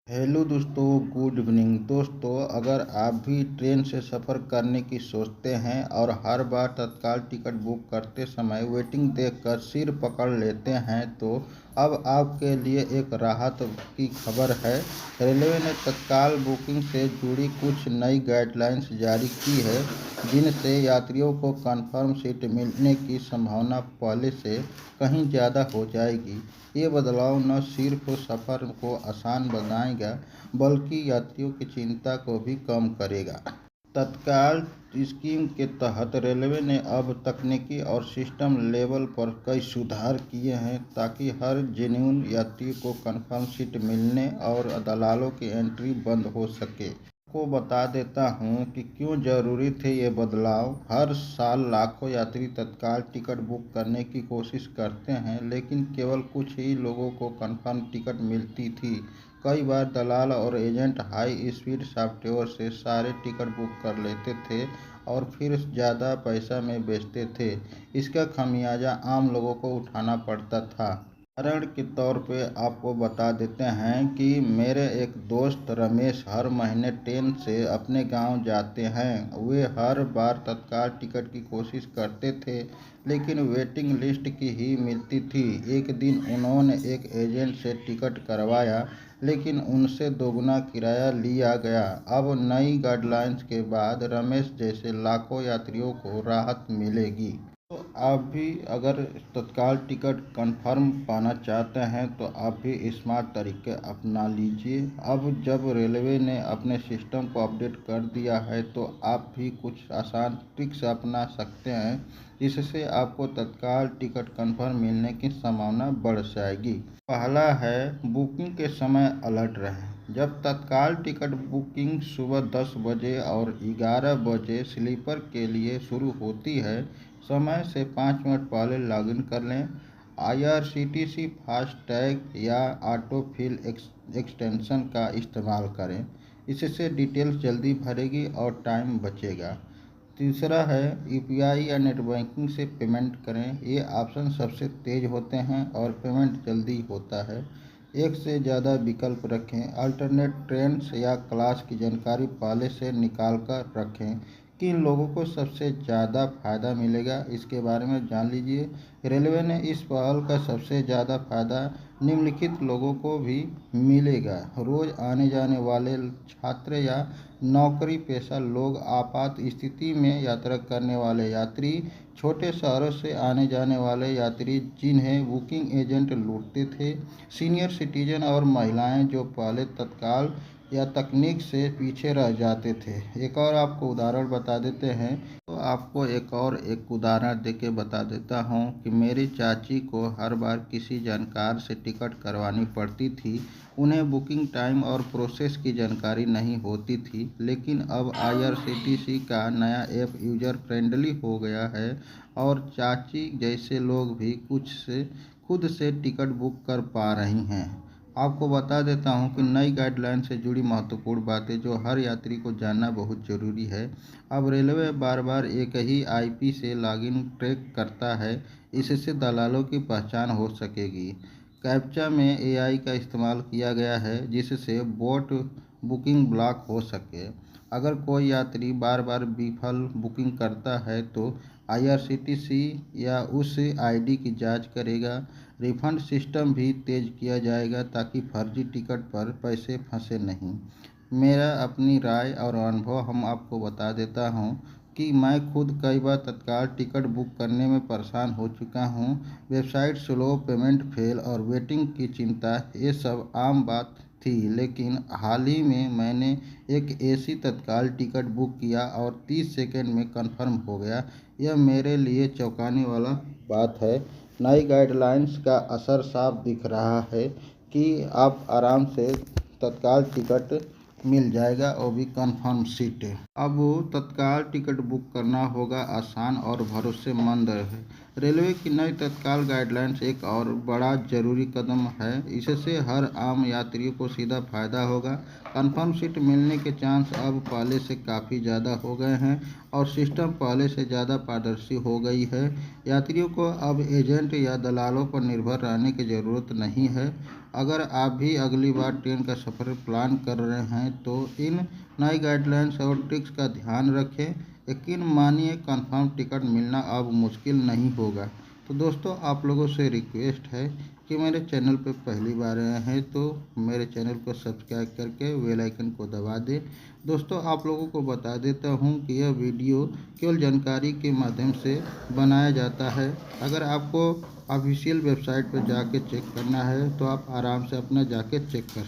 Hello दोस्तों, good evening. दोस्तों, अगर आप भी ट्रेन से सफ़र करने की सोचते हैं और हर बार तत्काल टिकट बुक करते समय वेटिंग देखकर सिर पकड़ लेते हैं तो अब आपके लिए एक राहत की खबर है। रेलवे ने तत्काल बुकिंग से जुड़ी कुछ नई गाइडलाइंस जारी की है, जिनसे यात्रियों को कंफर्म सीट मिलने की संभावना पहले से कहीं ज़्यादा हो जाएगी। ये बदलाव न सिर्फ सफ़र को आसान बनाएगा, बल्कि यात्रियों की चिंता को भी कम करेगा। तत्काल स्कीम के तहत रेलवे ने अब तकनीकी और सिस्टम लेवल पर कई सुधार किए हैं, ताकि हर जेन्युइन यात्री को कंफर्म सीट मिलने और दलालों की एंट्री बंद हो सके। आपको बता देता हूं कि क्यों ज़रूरी थे ये बदलाव। हर साल लाखों यात्री तत्काल टिकट बुक करने की कोशिश करते हैं, लेकिन केवल कुछ ही लोगों को कंफर्म टिकट मिलती थी। कई बार दलाल और एजेंट हाई स्पीड सॉफ्टवेयर से सारे टिकट बुक कर लेते थे और फिर ज़्यादा पैसा में बेचते थे। इसका खामियाजा आम लोगों को उठाना पड़ता था। उदाहरण के तौर पे आपको बता देते हैं कि मेरे एक दोस्त रमेश हर महीने ट्रेन से अपने गांव जाते हैं। वे हर बार तत्काल टिकट की कोशिश करते थे, लेकिन वेटिंग लिस्ट की ही मिलती थी। एक दिन उन्होंने एक एजेंट से टिकट करवाया, लेकिन उनसे दोगुना किराया लिया गया। अब नई गाइडलाइंस के बाद रमेश जैसे लाखों यात्रियों को राहत मिलेगी। तो आप भी अगर तत्काल टिकट कंफर्म पाना चाहते हैं तो आप भी स्मार्ट तरीके अपना लीजिए। अब जब रेलवे ने अपने सिस्टम को अपडेट कर दिया है तो आप भी कुछ आसान ट्रिक्स अपना सकते हैं, जिससे आपको तत्काल टिकट कंफर्म मिलने की संभावना बढ़ जाएगी। पहला है, बुकिंग के समय अलर्ट रहें। जब तत्काल टिकट बुकिंग सुबह 10 बजे और 11 बजे स्लीपर के लिए शुरू होती है, समय से 5 मिनट पहले लॉगिन कर लें। आईआरसीटीसी फास्टैग या ऑटो फिल एक्सटेंशन का इस्तेमाल करें। इससे डिटेल्स जल्दी भरेगी और टाइम बचेगा। तीसरा है, यूपीआई या नेट बैंकिंग से पेमेंट करें। ये ऑप्शन सबसे तेज़ होते हैं और पेमेंट जल्दी होता है। एक से ज़्यादा विकल्प रखें। अल्टरनेट ट्रेन्स या क्लास की जानकारी पहले से निकाल कर रखें। किन लोगों को सबसे ज़्यादा फ़ायदा मिलेगा, इसके बारे में जान लीजिए। रेलवे ने इस पहल का सबसे ज़्यादा फ़ायदा निम्नलिखित लोगों को भी मिलेगा: रोज़ आने जाने वाले छात्र या नौकरी पेशा लोग, आपात स्थिति में यात्रा करने वाले यात्री, छोटे शहरों से आने जाने वाले यात्री जिन्हें बुकिंग एजेंट लूटते थे, सीनियर सिटीजन और महिलाएं जो पहले तत्काल या तकनीक से पीछे रह जाते थे। एक और आपको उदाहरण बता देते हैं। तो आपको एक उदाहरण देके बता देता हूँ कि मेरी चाची को हर बार किसी जानकार से टिकट करवानी पड़ती थी। उन्हें बुकिंग टाइम और प्रोसेस की जानकारी नहीं होती थी, लेकिन अब आईआरसीटीसी का नया ऐप यूजर फ्रेंडली हो गया है और चाची जैसे लोग भी खुद से टिकट बुक कर पा रही हैं। आपको बता देता हूं कि नई गाइडलाइन से जुड़ी महत्वपूर्ण बातें जो हर यात्री को जानना बहुत ज़रूरी है। अब रेलवे बार बार एक ही आईपी से लॉगिन ट्रैक करता है। इससे दलालों की पहचान हो सकेगी। कैप्चा में एआई का इस्तेमाल किया गया है, जिससे बोट बुकिंग ब्लॉक हो सके। अगर कोई यात्री बार बार विफल बुकिंग करता है तो आईआरसीटीसी या उस आईडी की जांच करेगा। रिफंड सिस्टम भी तेज किया जाएगा, ताकि फर्जी टिकट पर पैसे फंसे नहीं। मेरा अपनी राय और अनुभव हम आपको बता देता हूँ कि मैं खुद कई बार तत्काल टिकट बुक करने में परेशान हो चुका हूँ। वेबसाइट स्लो, पेमेंट फेल और वेटिंग की चिंता, ये सब आम बात थी, लेकिन हाल ही में मैंने एक एसी तत्काल टिकट बुक किया और 30 सेकंड में कंफर्म हो गया। यह मेरे लिए चौंकाने वाला बात है। नई गाइडलाइंस का असर साफ दिख रहा है कि आप आराम से तत्काल टिकट मिल जाएगा, और भी कंफर्म सीट। अब तत्काल टिकट बुक करना होगा आसान और भरोसेमंद है। रेलवे की नई तत्काल गाइडलाइंस एक और बड़ा जरूरी कदम है। इससे हर आम यात्रियों को सीधा फायदा होगा। कंफर्म सीट मिलने के चांस अब पहले से काफ़ी ज़्यादा हो गए हैं और सिस्टम पहले से ज़्यादा पारदर्शी हो गई है। यात्रियों को अब एजेंट या दलालों पर निर्भर रहने की ज़रूरत नहीं है। अगर आप भी अगली बार ट्रेन का सफ़र प्लान कर रहे हैं तो इन नई गाइडलाइंस और ट्रिक्स का ध्यान रखें। यकीन मानिए कंफर्म टिकट मिलना अब मुश्किल नहीं होगा। तो दोस्तों, आप लोगों से रिक्वेस्ट है कि मेरे चैनल पर पहली बार आए हैं तो मेरे चैनल को सब्सक्राइब करके बेल आइकन को दबा दें। दोस्तों, आप लोगों को बता देता हूं कि यह वीडियो केवल जानकारी के माध्यम से बनाया जाता है। अगर आपको ऑफिशियल वेबसाइट पर जाके चेक करना है तो आप आराम से अपना जाके चेक कर